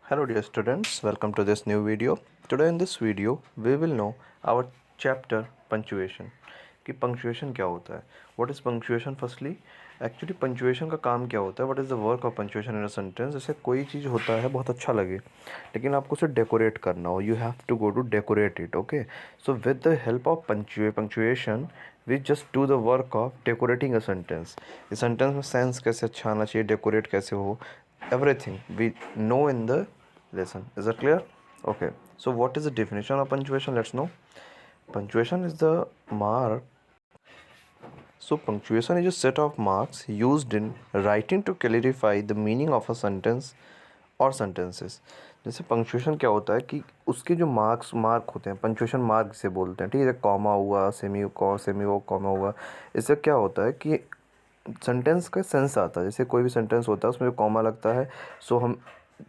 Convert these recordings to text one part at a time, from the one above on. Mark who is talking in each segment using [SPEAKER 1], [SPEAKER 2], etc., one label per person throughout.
[SPEAKER 1] Hello dear students, welcome to this new video. Today in this video we will know our chapter punctuation कि punctuation क्या होता है. What is punctuation firstly? Actually punctuation का काम क्या होता है? What is the work of punctuation in a sentence? जैसे कोई चीज़ होता है बहुत अच्छा लगे लेकिन आपको उसे डेकोरेट करना हो, you have to go to decorate it. Okay, so with the help of punctuation we just do the work of decorating a sentence. इस sentence में सेंस कैसे अच्छा आना चाहिए, डेकोरेट कैसे हो, everything we know in the lesson. Is that clear? Okay, so what is the definition of punctuation? Let's know. Punctuation is the mark. So punctuation is a set of marks used in writing to clarify the meaning of a sentence और sentences. जैसे punctuation क्या होता है कि उसके जो mark होते हैं, पंक्चुएशन मार्क से बोलते हैं, ठीक है. कॉमा हुआ, सेमी वो कॉमा हुआ. इससे क्या होता है कि सेंटेंस का सेंस आता है. जैसे कोई भी सेंटेंस होता है उसमें जो कॉमा लगता है, सो हम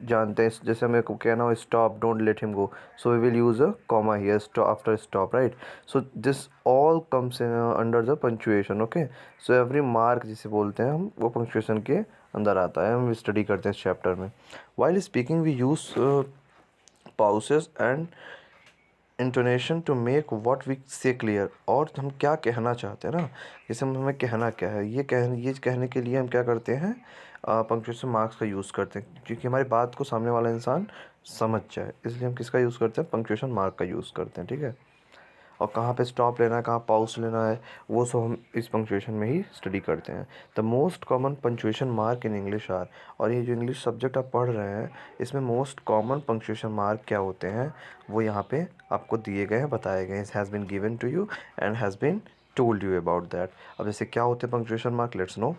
[SPEAKER 1] जानते हैं. जैसे हमें को कहना हो stop, don't let him go, so we will use a comma here stop after stop, right. So this all comes under the punctuation. Okay, so every mark जिसे बोलते हैं हम, वो पंक्चुएशन के अंदर आता है. हम स्टडी करते हैं इस चैप्टर में. While speaking we use pauses and intonation to make what we say clear. और हम क्या कहना चाहते हैं ना, जैसे हमें कहना क्या है, ये कहने के लिए हम क्या करते हैं, पंक्चुएशन मार्क्स का यूज़ करते हैं क्योंकि हमारी बात को सामने वाला इंसान समझ जाए. इसलिए हम किसका यूज़ करते हैं, पंक्चुएशन मार्क का यूज़ करते हैं, ठीक है. और कहाँ पे स्टॉप लेना है, कहाँ पॉज लेना है, वो सब हम इस पंक्चुएशन में ही स्टडी करते हैं. The most common punctuation mark in English are. और ये जो इंग्लिश सब्जेक्ट आप पढ़ रहे हैं इसमें मोस्ट कॉमन पंक्चुएशन मार्क क्या होते हैं वो यहाँ पे आपको दिए गए हैं, बताए गए हैं. Has been given to you and has been told you about that. अब जैसे क्या होते हैं पंक्चुएशन मार्क, लेट्स नो.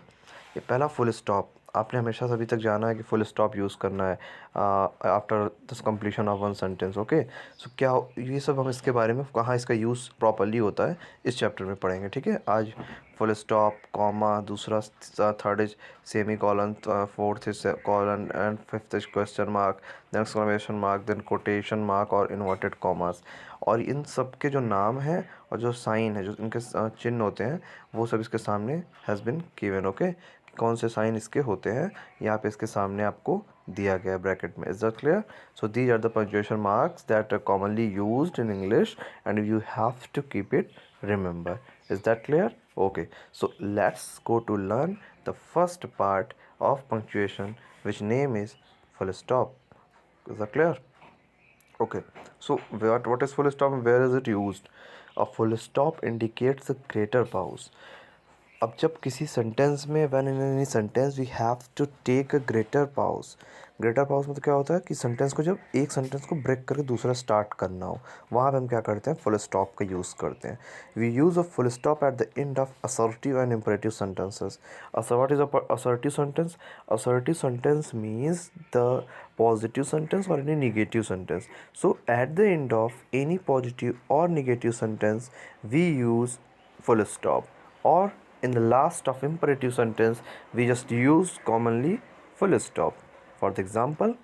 [SPEAKER 1] ये पहला फुल स्टॉप. आपने हमेशा से अभी तक जाना है कि फुल स्टॉप यूज़ करना है after the completion of one sentence. Okay, so क्या ये सब हम इसके बारे में कहाँ इसका यूज़ प्रॉपरली होता है इस चैप्टर में पढ़ेंगे, ठीक है. आज फुल स्टॉप, कॉमा, दूसरा third is semi colon, fourth is colon and fifth is question mark, then exclamation mark, then quotation mark और इन्वर्टेड कॉमास. और इन सब के जो नाम हैं और जो साइन है, जो इनके चिन्ह होते हैं, वो सब इसके सामने हैज़ बिन गिवन. ओके, कौन से साइन इसके होते हैं यहाँ पे इसके सामने आपको दिया गया ब्रैकेट में. Is that clear? So these are the punctuation marks that are commonly used in English and you have to keep it remember. Is that clear? Okay, so let's go to learn the first part of punctuation which name is full stop. Is that clear? Okay, so what is full stop and where is it used? A full stop indicates a greater pause. अब जब किसी sentence में, when in any sentence we have to take a greater pause. Greater pause मतलब क्या होता है कि sentence को, जब एक सेंटेंस को ब्रेक करके दूसरा स्टार्ट करना हो, वहाँ पे हम क्या करते हैं, फुल स्टॉप का यूज़ करते हैं. We use a full stop at the end of assertive and imperative sentences. What is assertive sentence? Assertive sentence means the positive sentence or any negative sentence. So at the end of any positive or negative sentence we use full stop, or in the last of imperative sentence we just use commonly full stop. For the example,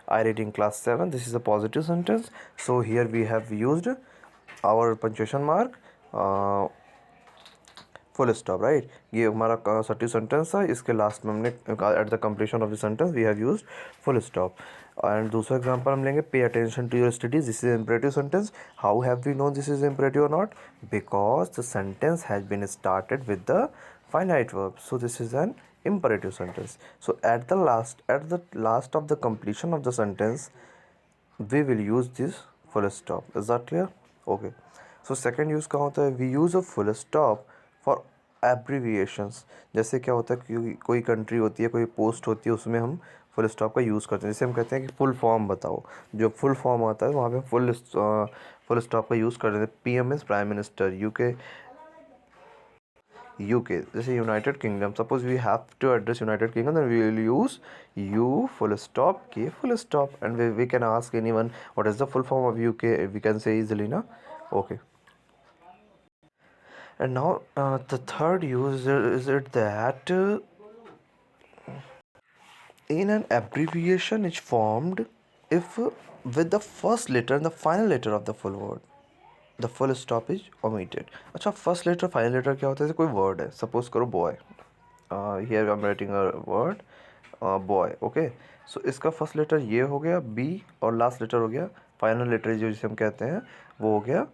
[SPEAKER 1] I read in class 7, this is a positive sentence, so here we have used our punctuation mark, full stop, right. ये हमारा assertive sentence था, इसके last में हमने at the completion of the sentence we have used full stop. And दूसरा example हम लेंगे, pay attention to your studies, this is imperative sentence. How have we known this is imperative और not? Because the sentence has been started with the finite verb, so this is an imperative sentence. So at the last of the completion of the sentence we will use this full stop. Is that clear? Okay, so second use कहाँ होता है, we use a full stop for abbreviations. जैसे क्या होता है कि कोई country होती है, कोई पोस्ट होती है, उसमें हम फुल स्टॉप का यूज़ करते हैं. जैसे हम कहते हैं कि फुल फॉर्म बताओ, जो फुल फॉर्म आता है वहाँ पे फुल स्टॉप का यूज़ करते हैं. PM is prime minister. UK, जैसे United Kingdom, suppose we have to address United Kingdom, then we will use U full stop K full stop. And we can ask anyone what is the full form of UK, we can say easily ना. Okay, and now the third use is it that in an abbreviation is formed if with the first letter and the final letter of the full word the full stop is omitted. अच्छा, first letter final letter क्या होता है? जैसे कोई word है, suppose करो boy, here I'm writing a word boy. Okay, सो इसका first letter ये हो गया बी और लास्ट लेटर हो गया फाइनल लेटर जो जिसे हम कहते हैं वो हो गया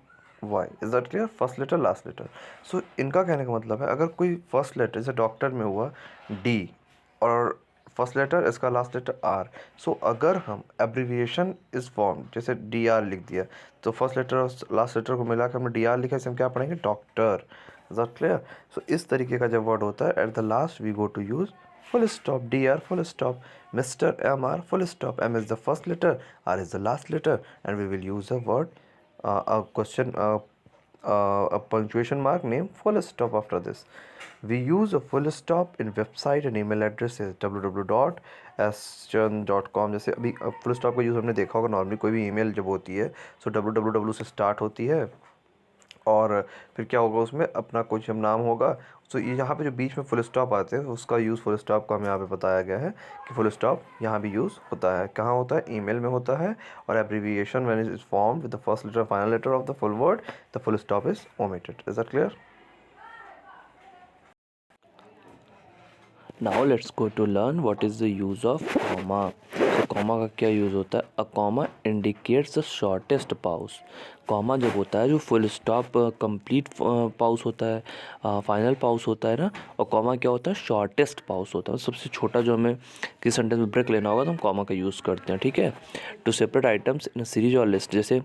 [SPEAKER 1] Y. Is that clear? First letter last letter. So इनका कहने का मतलब है अगर कोई फर्स्ट लेटर जैसे डॉक्टर में हुआ डी और फर्स्ट लेटर इसका लास्ट लेटर आर, सो अगर हम एब्रीविएशन इज फॉर्म जैसे डी आर लिख दिया तो फर्स्ट लेटर और लास्ट लेटर को मिलाकर हमने डी आर लिखा, इसे हम क्या पढ़ेंगे? Doctor. Is that clear? So इस तरीके का जब वर्ड होता है at the last we go to use full stop, dr full stop, mr, mr full stop, m is the first letter, r is the last letter, and we will use a word a question a punctuation mark name full stop after this. We use a full stop in website and email addresses www.schan.com। जैसे अभी full stop का use हमने देखा होगा normally कोई भी email जब होती है सो www से स्टार्ट होती है और फिर क्या होगा उसमें अपना कुछ हम नाम होगा। सो ये यहाँ पे जो बीच में फुल स्टॉप आते हैं उसका यूज़ फुल स्टॉप का हमें यहाँ पे बताया गया है कि फुल स्टॉप यहाँ भी यूज़ होता है। कहाँ होता है? ईमेल में होता है। और abbreviation when is formed with the first letter final letter of the full word the full stop is omitted. Is that clear?
[SPEAKER 2] Now let's go to learn what is the use of comma. So comma का क्या use होता है? A comma indicates the shortest pause. Comma जब होता है जो full stop complete पाउस होता है, फाइनल पाउस होता है ना, और कॉमा क्या होता है? शॉर्टेस्ट पाउस होता है, सबसे छोटा जो हमें किसी सेंटेंस में ब्रेक लेना होगा तो हम कॉमा का यूज़ करते हैं। ठीक है, to separate items in series और लिस्ट। जैसे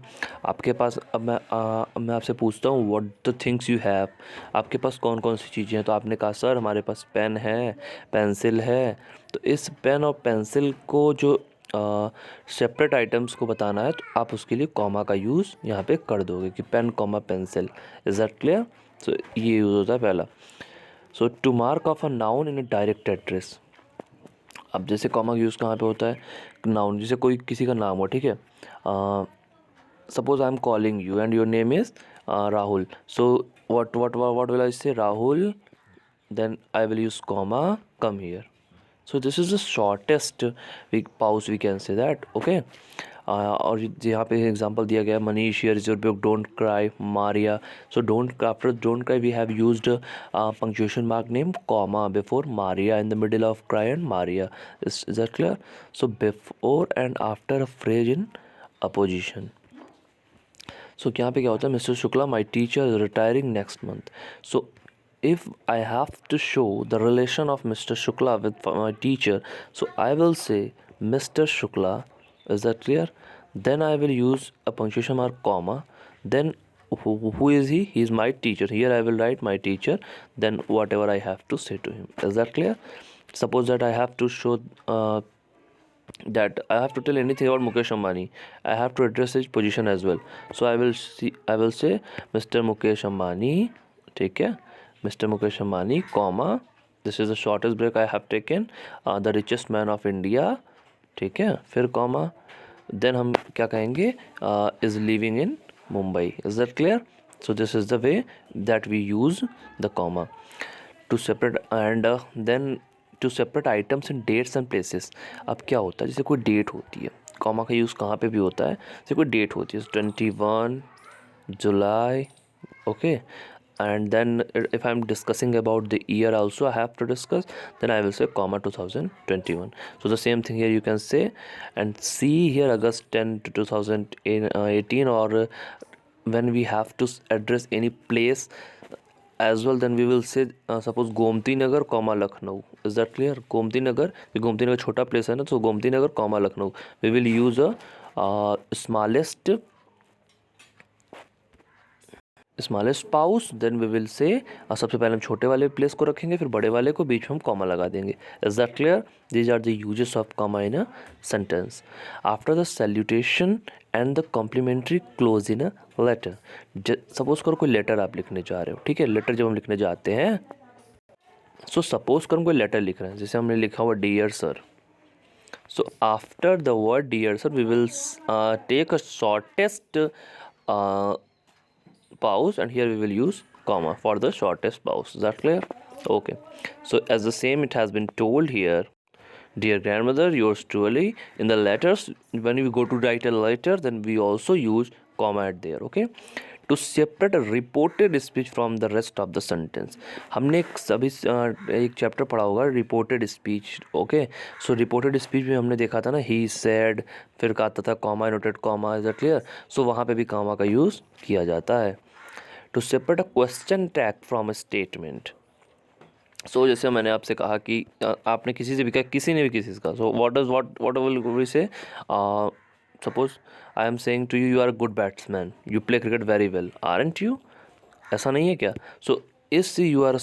[SPEAKER 2] आपके पास अब मैं आपसे पूछता हूँ what the things you have, आपके पास कौन कौन सी चीज़ें हैं? तो आपने कहा सर हमारे पास पेन है, पेंसिल है। तो इस पेन और पेंसिल को जो सेपरेट आइटम्स को बताना है तो आप उसके लिए कॉमा का यूज़ यहाँ पे कर दोगे कि pen comma pencil. Is that clear? So ये यूज़ होता है पहला। So to mark of a noun in a direct address. अब जैसे कॉमा का यूज़ कहाँ पे होता है? नाउन, जैसे कोई किसी का नाम हो, ठीक है, suppose I am calling you and your name is Rahul. So what will I say? Rahul, then I will use comma, come here. So this is the shortest pause we can say that. Okay. और यहाँ पे example दिया गया Manish here is your book, don't cry, Maria. So don't, after don't cry we have used punctuation mark name comma before Maria in the middle of cry and Maria. Is that clear? So before and after a phrase in opposition. So यहाँ पे क्या होता है? Mister Shukla my teacher is retiring next month. So if I have to show the relation of Mr. Shukla with my teacher, so I will say Mr. Shukla. Is that clear? Then I will use a punctuation mark comma. Then who is he? He is my teacher. Here I will write my teacher. Then whatever I have to say to him. Is that clear? Suppose that I have to show that I have to tell anything about Mukesh Ambani. I have to address his position as well. So I will say Mr. Mukesh Ambani. ठीक है, Mr. Mukesh Ambani, comma, this is the shortest break I have taken, the richest man of India, ठीक है, फिर comma, then हम क्या कहेंगे? is living in Mumbai. Is that clear? So this is the way that we use the comma to separate and then to separate items in dates and places. अब क्या होता है? जैसे कोई डेट होती है, कॉमा का यूज़ कहाँ पे भी होता है? जैसे कोई डेट होती है 21 July, okay, and then if I'm discussing about the year also I have to discuss, then I will say comma 2021. So the same thing here you can say, and see here August 10 to 2018, or when we have to address any place as well, then we will say suppose Gomti Nagar comma Lucknow. Is that clear? Gomti Nagar, Gomti Nagar छोटा place है ना, तो Gomti Nagar comma Lucknow. We will use a smallest pause, then we will say सबसे पहले हम छोटे वाले place को रखेंगे, फिर बड़े वाले को, बीच में हम कॉमा लगा देंगे. Is that clear? These are the uses of comma in a sentence. After the salutation and the complimentary close in a letter. Suppose करो कोई लेटर आप लिखने जा रहे हो, ठीक है, लेटर जब हम लिखने जाते हैं, सो सपोज करो कोई लेटर लिख रहे हैं, जैसे हमने लिखा हुआ dear sir. So after the word dear sir we will take a shortest pause, and here we will use comma for the shortest pause. Is that clear? Okay, so as the same it has been told here, dear grandmother, yours truly. In the letters, when we go to write a letter, then we also use comma at there. Okay, to separate reported speech from the rest of the sentence. हमने एक chapter पढ़ा होगा reported speech, okay. So reported speech में हमने देखा था ना, he said, फिर का आता था comma, noted comma, is that clear. So वहाँ पे भी कॉमा का यूज़ किया जाता है। To separate a question tag from a statement. So जैसे मैंने आपसे कहा कि आपने किसी से भी कहा, किसी ने भी किसी से कहा, so what will we say, suppose I am saying to you, you are a good batsman, you play cricket very well, aren't you? ऐसा नहीं है क्या? सो इस यू आर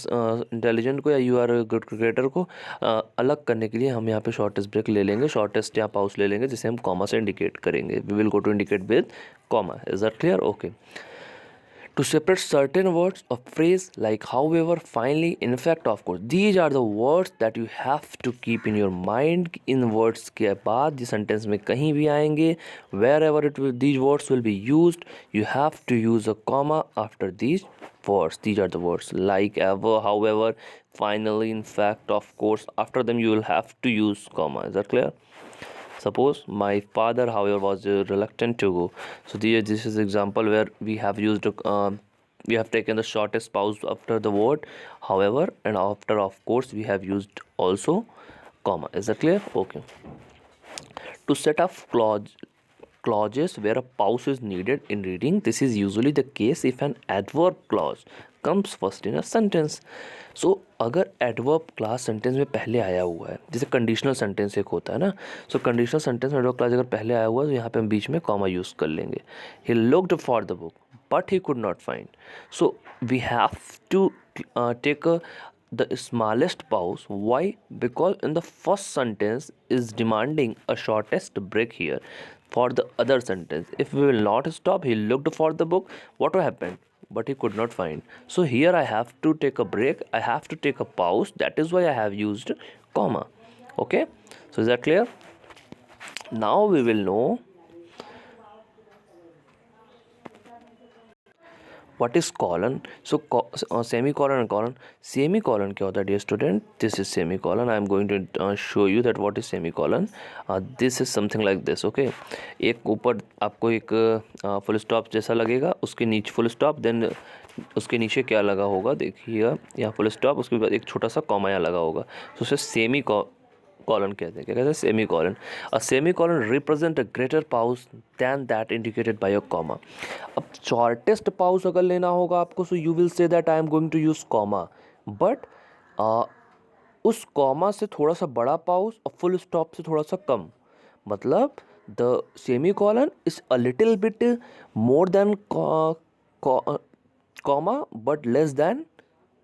[SPEAKER 2] इंटेलिजेंट को या यू आर गुड क्रिकेटर को अलग करने के लिए हम यहाँ पे शॉर्टेस्ट ब्रेक ले लेंगे, शॉर्टेस्ट या पाउस ले लेंगे, जिसे हम कॉमा से इंडिकेट करेंगे। We will go to indicate with comma. Is that clear? Okay. To separate certain words or phrase like however, finally, in fact, of course, these are the words that you have to keep in your mind. In words के बाद ये sentence में कहीं भी आएंगे, wherever these words will be used, you have to use a comma after these words. These are the words like ever, however, finally, in fact, of course. After them you will have to use comma. Is that clear? Suppose my father, however, was reluctant to go. So this is example where we have used we have taken the shortest pause after the word however, and after of course we have used also comma. Is that clear? Okay. To set up clauses where a pause is needed in reading, this is usually the case if an adverb clause comes first in a sentence. So अगर adverb clause sentence में पहले आया हुआ है, जैसे conditional sentence एक होता है ना, so conditional sentence में adverb clause अगर पहले आया हुआ है तो यहाँ पे हम बीच में comma यूज़ कर लेंगे। He looked for the book but he could not find. So we have to take the smallest pause. Why? Because in the first sentence is demanding a shortest break here for the other sentence. If we will not stop, he looked for the book, what will happen? But he could not find. So here I have to take a break, I have to take a pause. That is why I have used comma. Okay, so is that clear? Now we will know what is colon. So semicolon and colon. Semicolon क्या होता है, dear student? This is semicolon. I am going to show you that what is semicolon. This is something like this. Okay, एक ऊपर आपको एक full stop जैसा लगेगा, उसके नीचे फुल स्टॉप, देन उसके नीचे क्या लगा होगा, देखिएगा यहाँ फुल स्टॉप, उसके बाद एक छोटा सा कॉमा यहाँ लगा होगा, तो उसे सेमी कॉलन कहते हैं। क्या कहते हैं? Semi colon. A semi colon represent a greater pause than that indicated by a comma. अब शॉर्टेस्ट पाउस अगर लेना होगा आपको, so you will say that I am going to use comma, but उस कॉमा से थोड़ा सा बड़ा पाउस और फुल स्टॉप से थोड़ा सा कम, मतलब the semi colon is a little bit more than comma but less than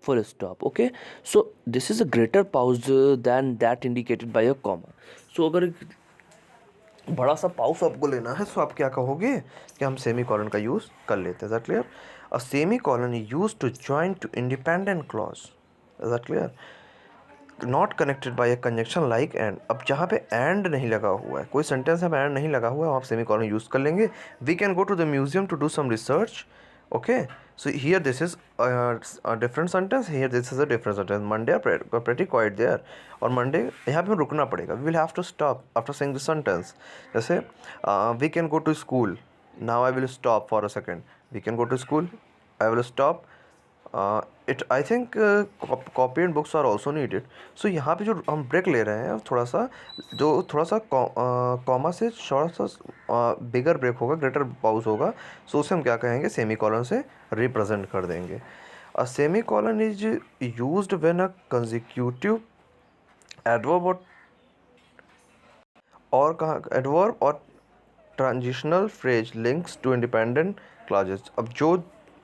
[SPEAKER 2] full stop. Okay, so this is a greater pause than that indicated by a comma. So अगर
[SPEAKER 1] बड़ा सा पाउस आपको लेना है, सो आप क्या कहोगे कि हम सेमी कॉलन का यूज़ कर लेते हैं। Is that clear? A semi colon is use to join two independent clause. Is that clear? Not connected by a conjunction like and. अब जहाँ पे एंड नहीं लगा हुआ है, कोई सेंटेंस में एंड नहीं लगा हुआ है, आप सेमी कॉलन यूज़ कर लेंगे। We can go to the museum to do some research. Okay, so here this is a different sentence, here this is a different sentence. Monday are pretty quiet there, और Monday यहाँ पे रुकना पड़ेगा. We will have to stop after saying this sentence. जैसे we can go to school. Now I will stop for a second. We can go to school. I will stop. It I think copy and books are also needed. So यहाँ पे जो हम break ले रहे हैं, थोड़ा सा comma से थोड़ा सा बिगर ब्रेक होगा, ग्रेटर पाउस होगा, सो उसे हम क्या कहेंगे, सेमी कॉलन से रिप्रेजेंट कर देंगे। A semi colon is used when a consecutive adverb और transitional phrase links two independent clauses. अब जो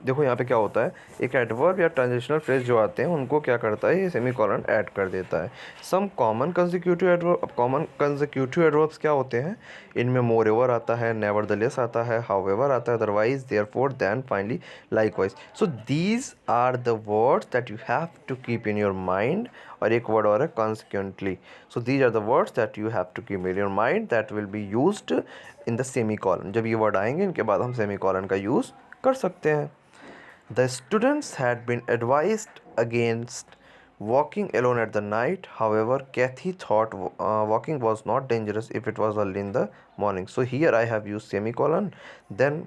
[SPEAKER 1] देखो यहाँ पे क्या होता है, एक एडवर्ब या ट्रांजिशनल फ्रेज जो आते हैं उनको क्या करता है, ये सेमी कॉलन ऐड कर देता है। Some common consecutive adverb. अब कॉमन कंसेक्यूटिव एडवर्ब्स क्या होते हैं, इनमें मोरएवर आता है, नेवरदलेस आता है, हाउएवर आता है, otherwise, therefore, then, finally, likewise. So these are the words that you have to keep in your mind. और एक वर्ड और है consequently. So these are the words that you have to keep in your mind that will be used in the semi colon. जब ये word आएंगे, इनके बाद हम सेमी कॉलन का यूज़ कर सकते हैं। The students had been advised against walking alone at the night. However, Kathy thought walking was not dangerous if it was early in the morning. So here I have used semicolon. Then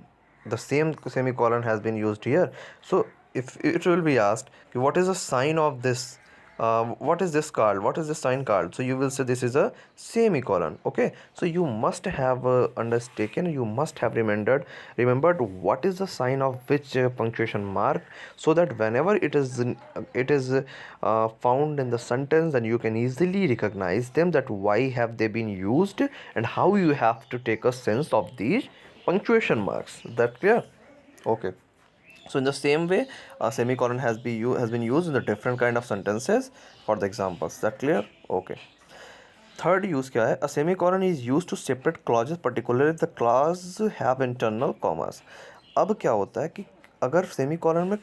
[SPEAKER 1] the same semicolon has been used here. So if it will be asked, what is the sign of this, what is this called, what is this sign called, so you will say this is a semicolon. Okay, so you must have undertaken, you must have remembered what is the sign of which punctuation mark, so that whenever it is found in the sentence, then you can easily recognize them, that why have they been used and how you have to take a sense of these punctuation marks. That clear? Okay, so in the same way, a semicolon has been used in the different kind of sentences for the examples. That clear? Okay. Third use क्या है, a semicolon is use to separate clauses particularly the clause have internal commas. अब क्या होता है कि अगर semicolon में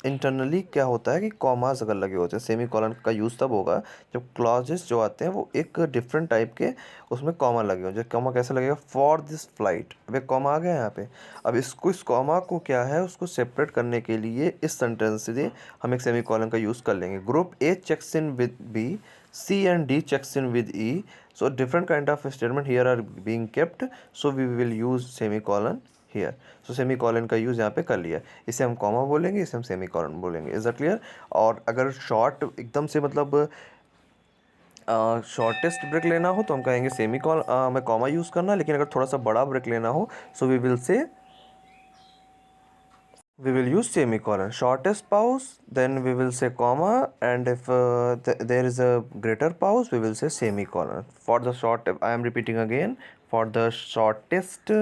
[SPEAKER 1] internally क्या होता है कि कॉमास अगर लगे होते हैं, सेमीकोलन का यूज़ तब होगा जब क्लॉजेस जो आते हैं वो एक डिफरेंट टाइप के उसमें कॉमा लगे हों. जब कॉमा कैसे लगेगा, फॉर दिस फ्लाइट, अब एक कॉमा आ गया यहाँ पे. अब इसको, इस कॉमा को क्या है, उसको सेपरेट करने के लिए इस सेंटेंस से हम एक सेमीकोलन का यूज़ कर लेंगे. Group A checks in with B, C and D checks in with E. So different kind of statement here are being kept. So we will use semicolon here. So semicolon का use यहाँ पे कर लिया. इसे हम comma बोलेंगे, इसे हम सेमीकोलन बोलेंगे. Is that clear? और अगर शॉर्ट एकदम से मतलब शॉर्टेस्ट ब्रेक लेना हो तो हम कहेंगे सेमीकोलन में कॉमा यूज़ करना. लेकिन अगर थोड़ा सा बड़ा ब्रेक लेना हो, सो we will use semicolon. Shortest pause, then we will say comma, and if there is a greater pause, we will say semicolon. For the short, I am repeating again, for the shortest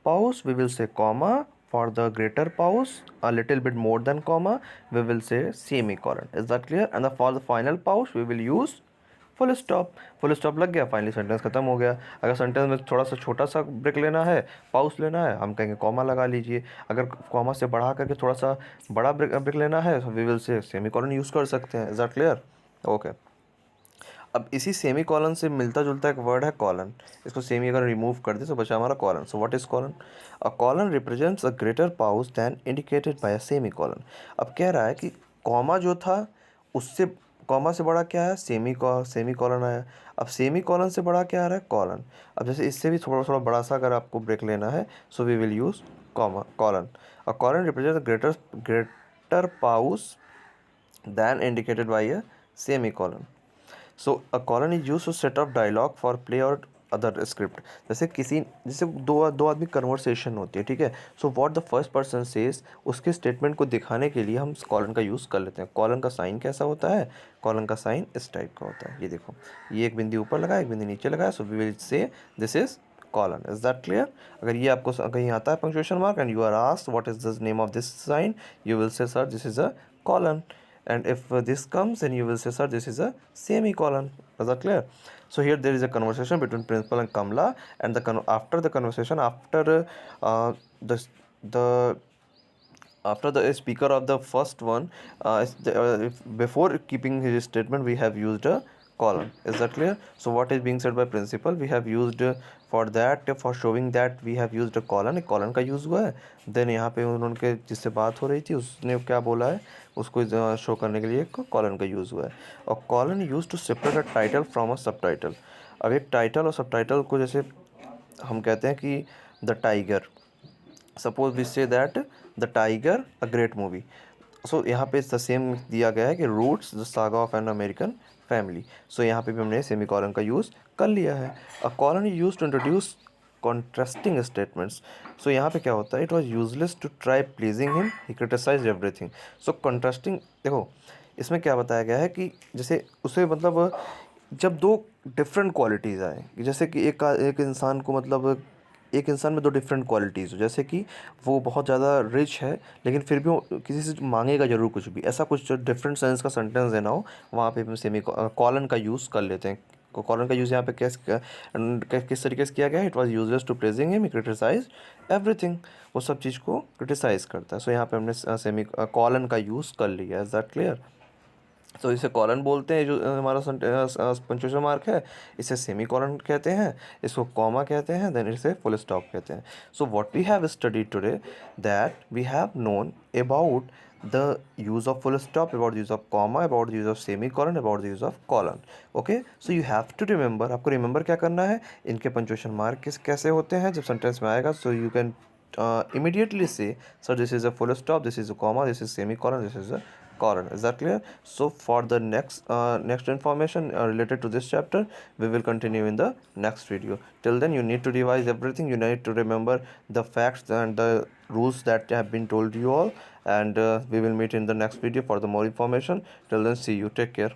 [SPEAKER 1] pause we will say comma, for the greater pause, a little bit more than comma, we will say semicolon. Is that clear? And for the final pause we will use full stop. Full stop लग गया, finally sentence खत्म हो गया. अगर sentence में थोड़ा सा छोटा सा ब्रेक लेना है, पाउस लेना है, हम कहेंगे कॉमा लगा लीजिए. अगर कॉमा से बढ़ा करके थोड़ा सा बड़ा ब्रेक लेना है, we will say semicolon use कर सकते हैं. Is that clear? ओके. अब इसी सेमीकोलन से मिलता जुलता एक वर्ड है कॉलन. इसको सेमी अगर रिमूव कर दे तो बचा हमारा colon. So what is colon? A colon represents a greater pause than indicated by a semicolon. अब कह रहा है कि कॉमा जो था उससे, कॉमा से बड़ा क्या है, सेमीकोलन आया. अब सेमीकोलन से बड़ा क्या आ रहा है, कॉलन. अब जैसे इससे भी थोड़ा थोड़ा बड़ा सा अगर आपको ब्रेक लेना है, so we will use comma, colon. A colon represent greater pause than indicated by a semicolon. So a colon is use to set off dialogue for play और अदर स्क्रिप्ट. जैसे दो आदमी कन्वर्सेशन होती है, ठीक है. So what the first person says, उसके statement को दिखाने के लिए हम कॉलन का यूज़ कर लेते हैं. कॉलन का साइन कैसा होता है, कॉलन का साइन इस टाइप का होता है. ये देखो, ये एक बिंदी ऊपर लगा, एक बिंदी नीचे लगा. So we will say this is colon. Is that clear? अगर ये आपको कहीं आता है punctuation mark and you are asked what is the name of this sign, you will say sir this is a colon. And if this comes, then you will say, sir, this is a semicolon. Is that clear? So here there is a conversation between principal and Kamla, and after the conversation, the after the speaker of the first one, before keeping his statement, we have used a colon. Is that clear? So what is being said by principal, we have used for that, for showing that we have used a colon. एक colon का use हुआ है. Then यहाँ पे उनके जिससे बात हो रही थी उसने क्या बोला है, उसको शो करने के लिए एक कॉलन का यूज़ हुआ है. और colon use to separate a title from a sub title. अब एक टाइटल और सब टाइटल को, जैसे हम कहते हैं कि the tiger, suppose we say that the tiger a great movie. So यहाँ पे द सेम दिया गया है कि roots the saga of an American family. So यहाँ पे भी हमने सेमी कॉलन का यूज़ कर लिया है. A colon use to introduce contrasting statements. So यहाँ पे क्या होता है, it was useless to try pleasing him, he criticise everything. So contrasting, देखो इसमें क्या बताया गया है कि जैसे उसे मतलब जब दो डिफरेंट क्वालिटीज़ आए, जैसे कि एक इंसान को मतलब एक इंसान में दो डिफरेंट क्वालिटीज़ हो, जैसे कि वो बहुत ज़्यादा रिच है लेकिन फिर भी वो किसी से मांगेगा ज़रूर कुछ भी, ऐसा कुछ डिफरेंट सेंस का सेंटेंस देना हो, वहाँ पे हम सेमी कॉलन का यूज़ कर लेते हैं. कॉलन का यूज़ यहाँ पे किस तरीके से किया गया है, it was useless to praising him, criticise everything. वो सब चीज़ को क्रिटिसाइज़ करता है. सो यहाँ पे हमने सेमी कॉलन का यूज़ कर लिया. Is that clear? तो इसे कॉलन बोलते हैं, जो हमारा पंक्चुएशन मार्क है. इसे सेमी कॉलन कहते हैं, इसको कॉमा कहते हैं, देन इसे फुल स्टॉप कहते हैं. So what we have studied today, that we have known about the use of full stop, about the use of comma, about the use of semicolon, about the use of colon. Okay, so you have to remember, आपको remember क्या करना है, इनके punctuation mark कैसे होते हैं जब sentence में आएगा. so you can immediately say, so this is a full stop, this is a comma, this is semicolon, this is a colon. Is that clear? So for the next information related to this chapter, we will continue in the next video. Till then, you need to revise everything. You need to remember the facts and the rules that have been told you all, and we will meet in the next video for the more information. Till then, see you, take care.